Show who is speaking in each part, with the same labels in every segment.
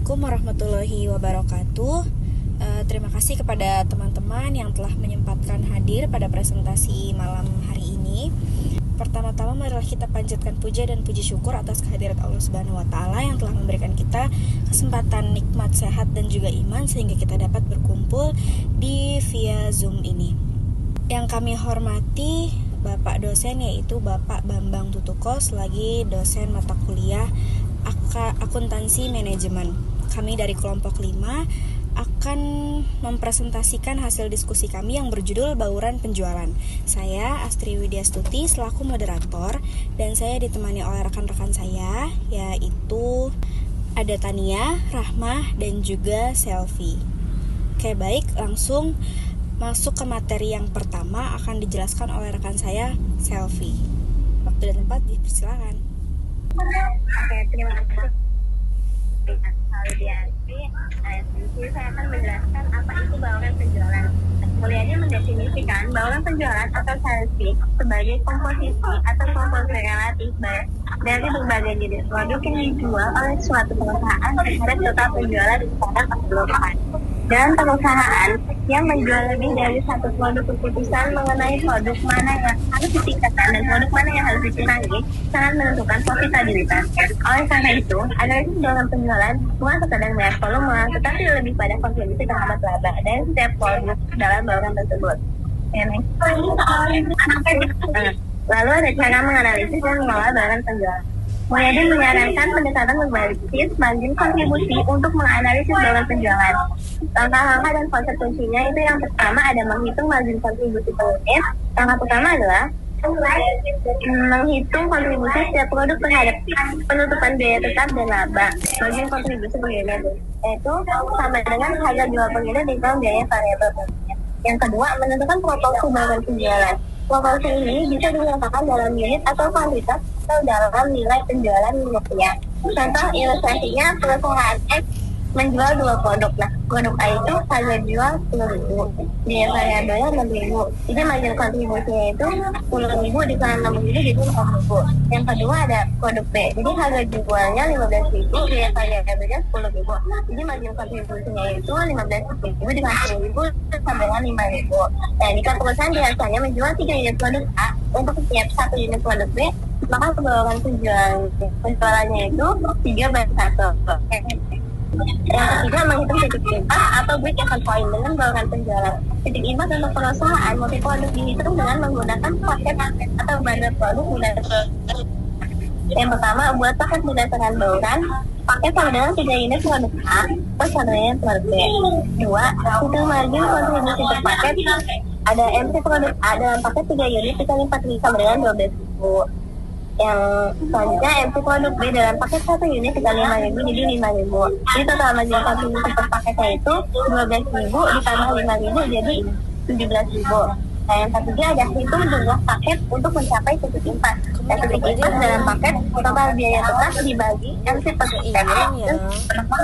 Speaker 1: Assalamualaikum warahmatullahi wabarakatuh. Terima kasih kepada teman-teman yang telah menyempatkan hadir pada presentasi malam hari ini. Pertama-tama marilah kita panjatkan puja dan puji syukur atas kehadirat Allah Subhanahu wa taala yang telah memberikan kita kesempatan nikmat sehat dan juga iman sehingga kita dapat berkumpul di via Zoom ini. Yang kami hormati Bapak dosen yaitu Bapak Bambang Tutuko sebagai dosen mata kuliah akuntansi manajemen. Kami dari kelompok 5 akan mempresentasikan hasil diskusi kami yang berjudul Bauran Penjualan. Saya Astri Widyastuti selaku moderator dan saya ditemani oleh rekan-rekan saya yaitu ada Tania, Rahmah dan juga Selvi. Oke, baik, langsung masuk ke materi yang pertama akan dijelaskan oleh rekan saya Selvi. Waktu dan tempat dipersilakan.
Speaker 2: Oke, terima kasih. Saya akan menjelaskan apa itu bauran penjualan. Kemudiannya mendefinisikan bauran penjualan atau sales pitch sebagai komposisi atau komposisi relatif dari berbagai jenis produk yang dijual oleh suatu perusahaan terhadap total penjualan secara keseluruhan. Dan perusahaan yang menjual lebih dari satu produk, keputusan mengenai produk mana yang harus ditingkatkan dan produk mana yang harus dikurangi sangat menentukan profitabilitas. Oleh karena itu, analisis bauran penjualan bukan sekadar melihat volume, tetapi lebih pada kontribusi terhadap laba dari setiap produk dalam bauran tersebut. Lalu ada cara menganalisis dan mengelola bauran penjualan. Mulyadi menyarankan pendekatan berbasis margin kontribusi untuk menganalisis bauran penjualan. Langkah-langkah dan konsep kuncinya itu yang pertama ada menghitung margin kontribusi per unit. Langkah pertama adalah menghitung kontribusi setiap produk terhadap penutupan biaya tetap dan laba. Margin kontribusi per unit yaitu sama dengan harga jual per unit dikali biaya variabel per unit. Yang kedua, menentukan proporsi bauran penjualan. Proporsi ini bisa dinyatakan dalam unit atau kuantitas atau dalam nilai penjualan rupiah. Contoh ilustrasinya, perusahaan X menjual 2 produk. Nah, produk A itu harga jual 10.000, biaya variabelnya 6.000. Jadi margin kontribusinya itu 10.000 dikali 6.000 jadi 4.000. Yang kedua ada produk B. Jadi harga jualnya 15.000, biaya variabelnya 10.000. Jadi margin kontribusinya itu 15.000 dikali 10.000 sama dengan 5.000. Nah, jika perusahaan biasanya menjual 3 unit produk A untuk setiap 1 unit produk B, maka bauran penjualannya itu 3/1. Yang ketiga, menghitung titik imbas atau break even point dengan bauran penjualan. Titik imbas untuk perusahaan multi produk dihitung dengan menggunakan paket atau bundle produk berdasarkan. Yang pertama, buat paket berdasarkan bauran. Paket dengan 3 unit produk A plus 1 unit produk B. 2. Hitung margin kontribusi per paket. Ada MC produk A dalam paket 3 unit dikali 4.000 sama dengan 12.000. Yang selanjutnya MC produk B dalam paket 1 unit dikali 5.000 jadi 5.000. Jadi total margin kontribusi per paketnya itu 12.000 ditambah 5.000 jadi 17.000. Nah, yang ketiga ada hitung jumlah paket untuk mencapai titik impas. Dan titik impas dalam paket total biaya tetap dibagi MC per paket.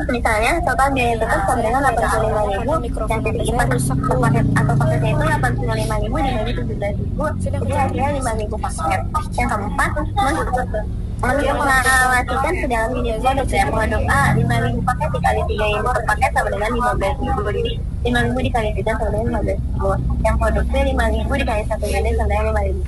Speaker 2: Misalnya total biaya tetap sama dengan 85.000 dan titik impas per paket atau paketnya itu 85.000 dibagi 17.000 jadi hasilnya 5.000 paket. Yang keempat, untuk mengalokasikan ke dalam unit produk ya, produk A 5.000 paket dikali 3 unit per paket sama dengan 15.000 jadi 5.000 dikali 3 sama dengan 15.000. Yang produk B 5.000 dikali 1 unit sama dengan 5.000.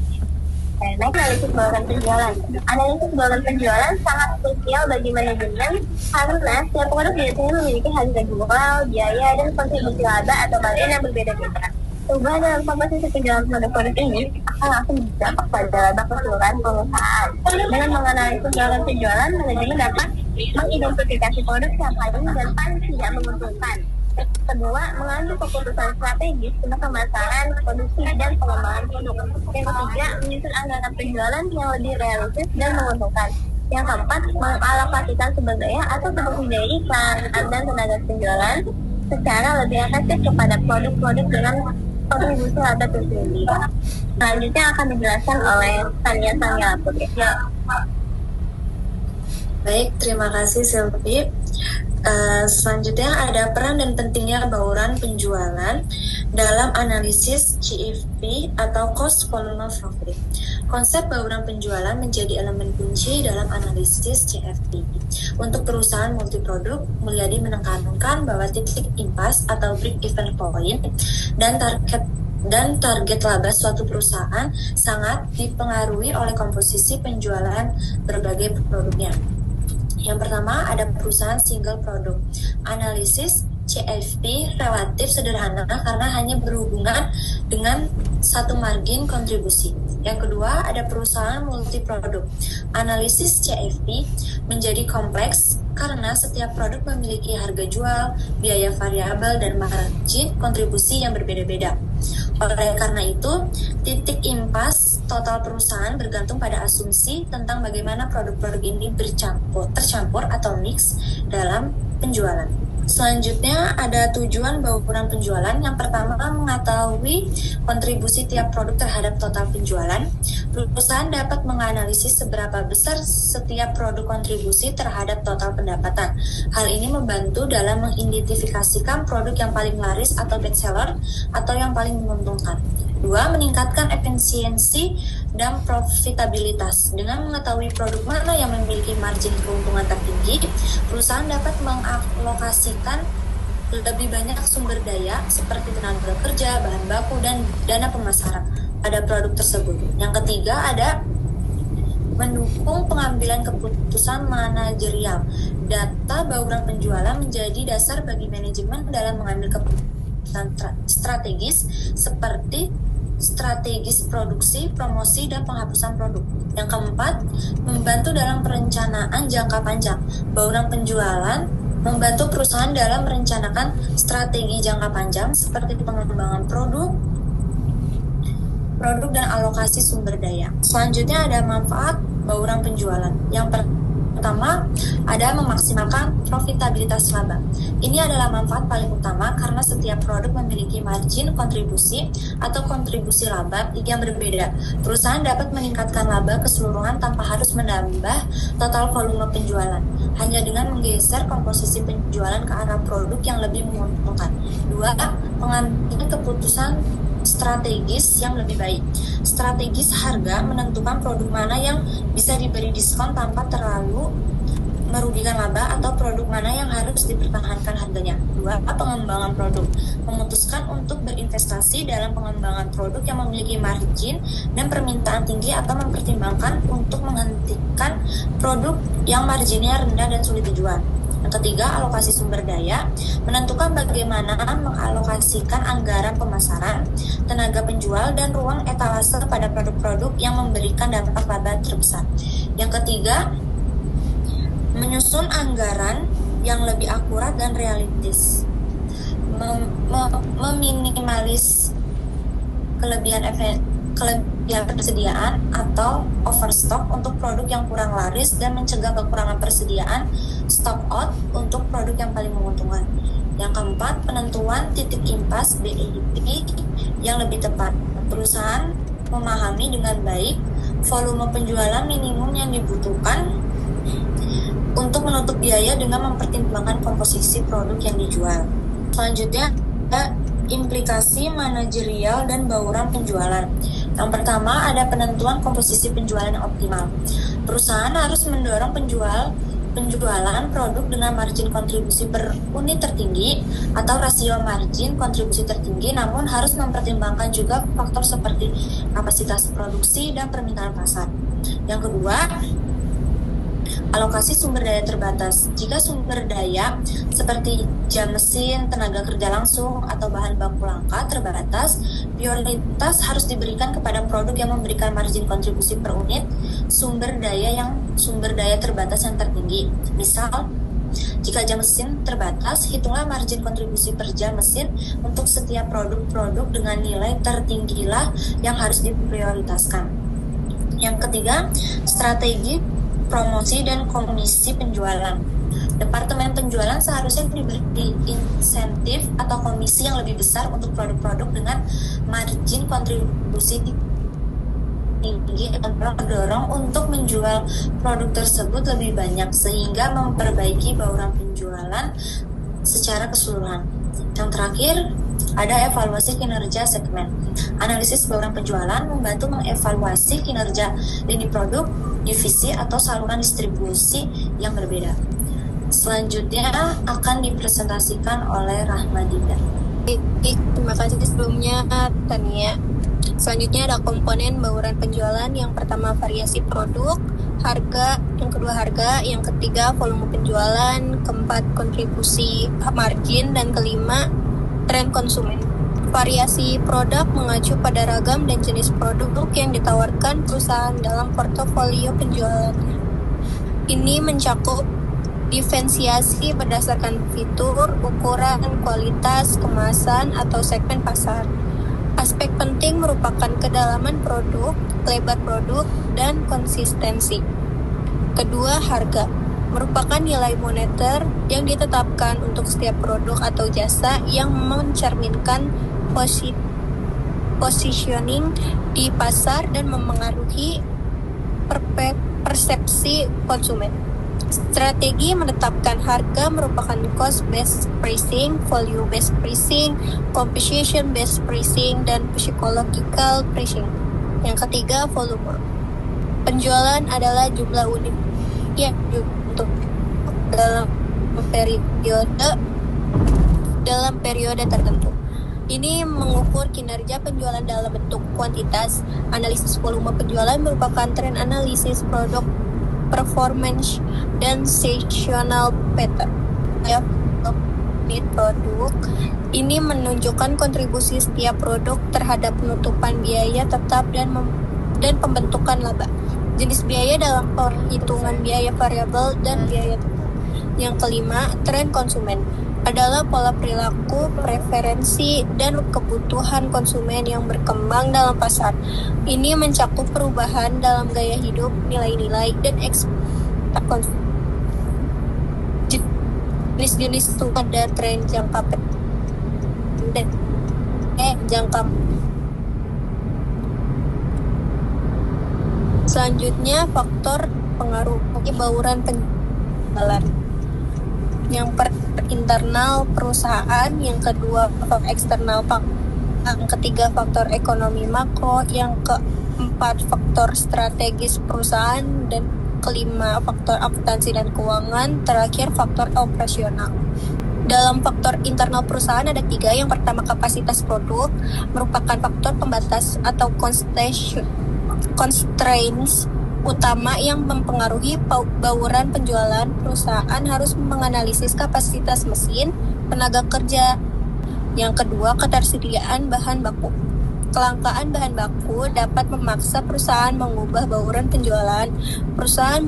Speaker 2: Naik analisis bauran penjualan. Analisis bauran penjualan sangat krusial bagi manajemen karena setiap produk biasanya memiliki harga jual, biaya, dan kontribusi laba atau margin yang berbeda-beda. Perubahan dalam komposisi penjualan produk-produk ini akan langsung berdampak pada laba keseluruhan perusahaan. Dengan menganalisis bauran penjualan, manajemen dapat mengidentifikasi produk yang paling dan paling tidak menguntungkan. Kedua, mengambil keputusan strategis untuk pemasaran, produksi, dan pengembangan produk. Yang ketiga, menyusun anggaran penjualan yang lebih realistis dan menguntungkan. Yang keempat, mengalokasikan sumber daya atau seperti daya iklan dan tenaga penjualan secara lebih efektif kepada produk-produk dengan kontribusi laba tertinggi. Selanjutnya akan dijelaskan oleh Tania Putri.
Speaker 3: Baik, terima kasih Selvi. Selanjutnya ada peran dan pentingnya bauran penjualan dalam analisis CFP atau Cost Volume Profit. Konsep bauran penjualan menjadi elemen kunci dalam analisis CFP. Untuk perusahaan multiproduk, Mulyadi menekankan bahwa titik impas atau break-even point dan target laba suatu perusahaan sangat dipengaruhi oleh komposisi penjualan berbagai produknya. Yang pertama ada perusahaan single produk. Analisis CFP relatif sederhana karena hanya berhubungan dengan satu margin kontribusi. Yang kedua ada perusahaan multiproduk. Analisis CFP menjadi kompleks karena setiap produk memiliki harga jual, biaya variabel, dan margin kontribusi yang berbeda-beda. Oleh karena itu, titik impas total perusahaan bergantung pada asumsi tentang bagaimana produk-produk ini tercampur atau mix dalam penjualan. Selanjutnya ada tujuan bauran penjualan. Yang pertama mengetahui kontribusi tiap produk terhadap total penjualan. Perusahaan dapat menganalisis seberapa besar setiap produk kontribusi terhadap total pendapatan. Hal ini membantu dalam mengidentifikasikan produk yang paling laris atau best seller atau yang paling menguntungkan. 2. Meningkatkan efisiensi dan profitabilitas. Dengan mengetahui produk mana yang memiliki margin keuntungan tertinggi, perusahaan dapat mengalokasikan lebih banyak sumber daya seperti tenaga kerja, bahan baku, dan dana pemasaran pada produk tersebut. Yang ketiga ada mendukung pengambilan keputusan manajerial. Data bauran penjualan menjadi dasar bagi manajemen dalam mengambil keputusan strategis seperti strategis produksi, promosi, dan penghapusan produk. Yang keempat, membantu dalam perencanaan jangka panjang. Bauran penjualan membantu perusahaan dalam merencanakan strategi jangka panjang seperti pengembangan produk dan alokasi sumber daya. Selanjutnya ada manfaat bauran penjualan. Yang pertama ada memaksimalkan profitabilitas laba. Ini adalah manfaat paling utama karena setiap produk memiliki margin kontribusi atau kontribusi laba yang berbeda. Perusahaan dapat meningkatkan laba keseluruhan tanpa harus menambah total volume penjualan, hanya dengan menggeser komposisi penjualan ke arah produk yang lebih menguntungkan. 2. Pengambilan keputusan strategis yang lebih baik. Strategis harga menentukan produk mana yang bisa diberi diskon tanpa terlalu merugikan laba atau produk mana yang harus dipertahankan harganya. 2. Pengembangan produk. Memutuskan untuk berinvestasi dalam pengembangan produk yang memiliki margin dan permintaan tinggi atau mempertimbangkan untuk menghentikan produk yang marginnya rendah dan sulit dijual. Yang ketiga, alokasi sumber daya, menentukan bagaimana mengalokasikan anggaran pemasaran, tenaga penjual, dan ruang etalase pada produk-produk yang memberikan dampak laba terbesar. Yang ketiga, menyusun anggaran yang lebih akurat dan realistis, meminimalis kelebihan persediaan atau overstock untuk produk yang kurang laris dan mencegah kekurangan persediaan stock out untuk produk yang paling menguntungkan. Yang keempat, penentuan titik impas BIP yang lebih tepat. Perusahaan memahami dengan baik volume penjualan minimum yang dibutuhkan untuk menutup biaya dengan mempertimbangkan komposisi produk yang dijual. Selanjutnya ada implikasi manajerial dan bauran penjualan. Yang pertama ada penentuan komposisi penjualan yang optimal. Perusahaan harus mendorong penjualan produk dengan margin kontribusi per unit tertinggi atau rasio margin kontribusi tertinggi, namun harus mempertimbangkan juga faktor seperti kapasitas produksi dan permintaan pasar. Yang kedua, alokasi sumber daya terbatas. Jika sumber daya seperti jam mesin, tenaga kerja langsung, atau bahan baku langka terbatas, prioritas harus diberikan kepada produk yang memberikan margin kontribusi per unit sumber daya terbatas yang tertinggi. Misal, jika jam mesin terbatas, hitunglah margin kontribusi per jam mesin untuk setiap produk-produk dengan nilai tertinggilah yang harus diprioritaskan. Yang ketiga, strategi promosi dan komisi penjualan. Departemen penjualan seharusnya diberi insentif atau komisi yang lebih besar untuk produk-produk dengan margin kontribusi tinggi dan mendorong untuk menjual produk tersebut lebih banyak sehingga memperbaiki bauran penjualan. penjualan secara keseluruhan. Yang terakhir, ada evaluasi kinerja segmen. Analisis bauran penjualan membantu mengevaluasi kinerja lini produk, divisi, atau saluran distribusi yang berbeda. Selanjutnya akan dipresentasikan oleh Rahmadinda.
Speaker 4: Baik, terima kasih sebelumnya Tania. Selanjutnya ada komponen bauran penjualan. Yang pertama variasi produk, harga, yang kedua harga, yang ketiga volume penjualan, keempat kontribusi margin, dan kelima tren konsumen. Variasi produk mengacu pada ragam dan jenis produk yang ditawarkan perusahaan dalam portofolio penjualannya. Ini mencakup diferensiasi berdasarkan fitur, ukuran, kualitas, kemasan, atau segmen pasar. Aspek penting merupakan kedalaman produk, lebar produk, dan konsistensi. Kedua, harga merupakan nilai moneter yang ditetapkan untuk setiap produk atau jasa yang mencerminkan positioning di pasar dan memengaruhi persepsi konsumen. Strategi menetapkan harga merupakan cost-based pricing, value-based pricing, composition-based pricing, dan psychological pricing. Yang ketiga, volume. Penjualan adalah jumlah unit yang untuk dalam periode tertentu. Ini mengukur kinerja penjualan dalam bentuk kuantitas. Analisis volume penjualan merupakan tren analisis produk performance dan seasonal pattern. Unit produk ini menunjukkan kontribusi setiap produk terhadap penutupan biaya tetap dan pembentukan laba. Jenis biaya dalam perhitungan biaya variabel dan biaya tetap. Yang kelima, tren konsumen adalah pola perilaku, preferensi, dan kebutuhan konsumen yang berkembang dalam pasar. Ini mencakup perubahan dalam gaya hidup, nilai-nilai, dan ekspektasi konsumen. Jenis-jenis itu ada tren jangka pendek, jangka. Selanjutnya, faktor pengaruh bauran penjualan. Yang internal perusahaan, yang kedua faktor eksternal, yang ketiga faktor ekonomi makro, yang keempat faktor strategis perusahaan, dan kelima faktor akuntansi dan keuangan, terakhir faktor operasional. Dalam faktor internal perusahaan ada tiga. Yang pertama, kapasitas produk merupakan faktor pembatas atau constraints utama yang mempengaruhi bauran penjualan. Perusahaan harus menganalisis kapasitas mesin, tenaga kerja. Yang kedua, ketersediaan bahan baku. Kelangkaan bahan baku dapat memaksa perusahaan mengubah bauran penjualan. Perusahaan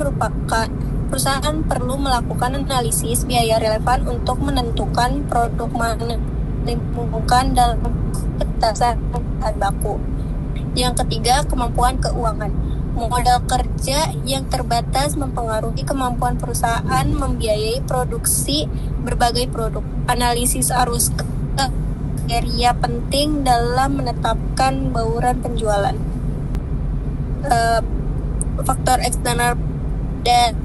Speaker 4: perlu melakukan analisis biaya relevan untuk menentukan produk mana dibutuhkan dalam ketasan bahan baku. Yang ketiga, kemampuan keuangan. Modal kerja yang terbatas mempengaruhi kemampuan perusahaan membiayai produksi berbagai produk. Analisis arus kriteria penting dalam menetapkan bauran penjualan. Faktor eksternal dan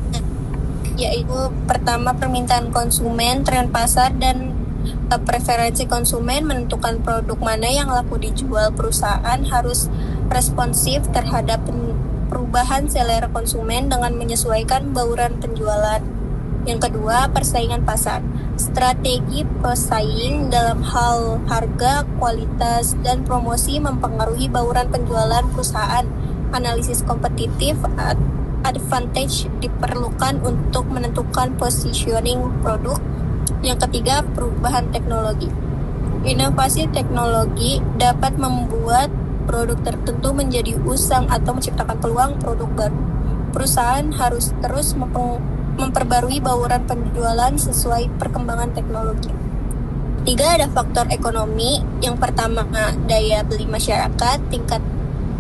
Speaker 4: yaitu pertama, permintaan konsumen, tren pasar, dan preferensi konsumen menentukan produk mana yang laku dijual. Perusahaan harus responsif terhadap perubahan selera konsumen dengan menyesuaikan bauran penjualan. Yang kedua, persaingan pasar. Strategi pesaing dalam hal harga, kualitas, dan promosi mempengaruhi bauran penjualan perusahaan. Analisis kompetitif advantage diperlukan untuk menentukan positioning produk. Yang ketiga, perubahan teknologi. Inovasi teknologi dapat membuat produk tertentu menjadi usang atau menciptakan peluang produk baru. Perusahaan harus terus memperbarui bauran penjualan sesuai perkembangan teknologi. Tiga, ada faktor ekonomi. Yang pertama, daya beli masyarakat. Tingkat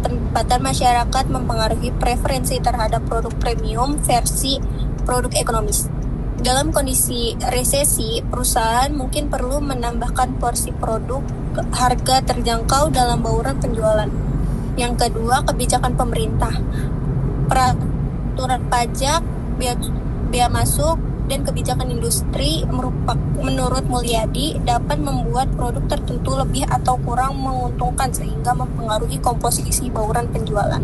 Speaker 4: pendapatan masyarakat mempengaruhi preferensi terhadap produk premium versi produk ekonomis. Dalam kondisi resesi, perusahaan mungkin perlu menambahkan porsi produk harga terjangkau dalam bauran penjualan. Yang kedua, kebijakan pemerintah. Peraturan pajak, biaya masuk, dan kebijakan industri menurut Mulyadi dapat membuat produk tertentu lebih atau kurang menguntungkan sehingga mempengaruhi komposisi bauran penjualan.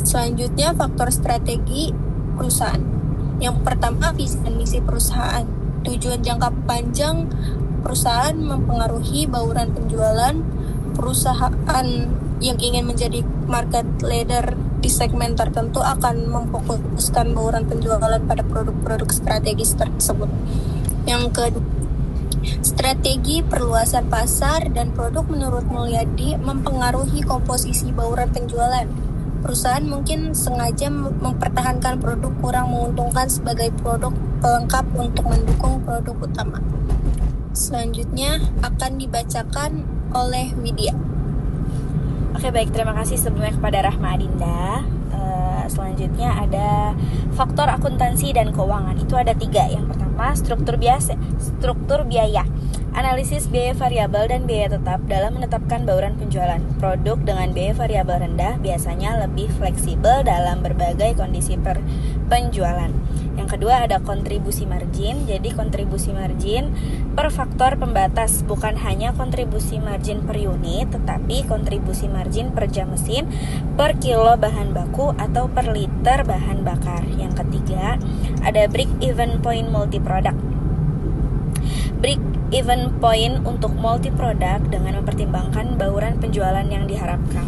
Speaker 4: Selanjutnya, faktor strategi perusahaan. Yang pertama, visi dan misi perusahaan. Tujuan jangka panjang perusahaan mempengaruhi bauran penjualan. Perusahaan yang ingin menjadi market leader di segmen tertentu akan memfokuskan bauran penjualan pada produk-produk strategis tersebut. Yang kedua, strategi perluasan pasar dan produk menurut Mulyadi mempengaruhi komposisi bauran penjualan. Perusahaan mungkin sengaja mempertahankan produk kurang menguntungkan sebagai produk pelengkap untuk mendukung produk utama. Selanjutnya akan dibacakan oleh Widya.
Speaker 1: Oke, baik, terima kasih sebelumnya kepada Rahma Adinda. Selanjutnya ada faktor akuntansi dan keuangan. Itu ada 3. Yang pertama, struktur biaya. Analisis biaya variabel dan biaya tetap dalam menetapkan bauran penjualan. Produk dengan biaya variabel rendah biasanya lebih fleksibel dalam berbagai kondisi penjualan. Yang kedua ada kontribusi margin. Jadi kontribusi margin per faktor pembatas, bukan hanya kontribusi margin per unit, tetapi kontribusi margin per jam mesin, per kilo bahan baku, atau per liter bahan bakar. Yang ketiga ada break even point multi product. Break even point untuk multi product dengan mempertimbangkan bauran penjualan yang diharapkan.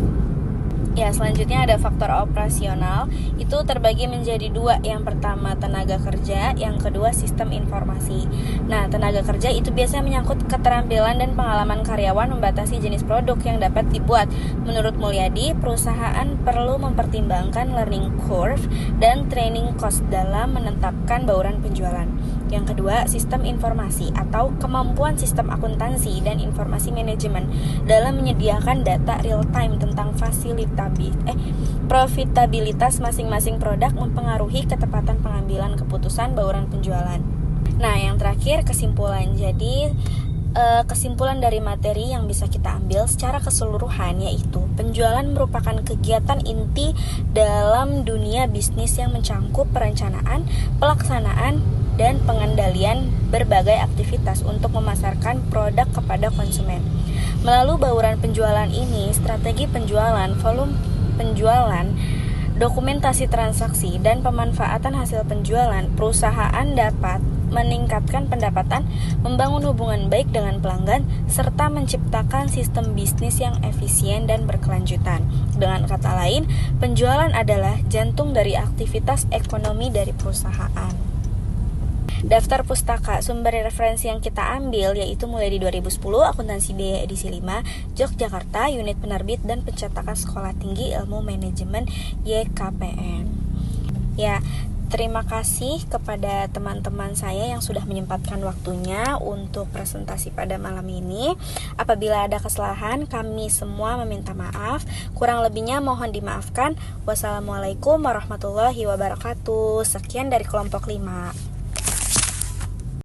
Speaker 1: Ya, selanjutnya ada faktor operasional. Itu terbagi menjadi 2. Yang pertama tenaga kerja, yang kedua sistem informasi. Nah, tenaga kerja itu biasanya menyangkut keterampilan dan pengalaman karyawan membatasi jenis produk yang dapat dibuat. Menurut Mulyadi, perusahaan perlu mempertimbangkan learning curve dan training cost dalam menetapkan bauran penjualan. Yang kedua, sistem informasi atau kemampuan sistem akuntansi dan informasi manajemen dalam menyediakan data real time tentang profitabilitas masing-masing produk mempengaruhi ketepatan pengambilan keputusan bauran penjualan. Nah, yang terakhir kesimpulan. Jadi kesimpulan dari materi yang bisa kita ambil secara keseluruhan yaitu penjualan merupakan kegiatan inti dalam dunia bisnis yang mencangkup perencanaan, pelaksanaan, dan pengendalian berbagai aktivitas untuk memasarkan produk kepada konsumen. Melalui bauran penjualan ini, strategi penjualan, volume penjualan, dokumentasi transaksi, dan pemanfaatan hasil penjualan, perusahaan dapat meningkatkan pendapatan, membangun hubungan baik dengan pelanggan, serta menciptakan sistem bisnis yang efisien dan berkelanjutan. Dengan kata lain, penjualan adalah jantung dari aktivitas ekonomi dari perusahaan. Daftar pustaka sumber referensi yang kita ambil yaitu mulai di 2010 Akuntansi Biaya edisi 5 Yogyakarta, Unit Penerbit dan Pencetakan Sekolah Tinggi Ilmu Manajemen YKPN. Ya, terima kasih kepada teman-teman saya yang sudah menyempatkan waktunya untuk presentasi pada malam ini. Apabila ada kesalahan, kami semua meminta maaf. Kurang lebihnya mohon dimaafkan. Wassalamualaikum warahmatullahi wabarakatuh. Sekian dari kelompok 5.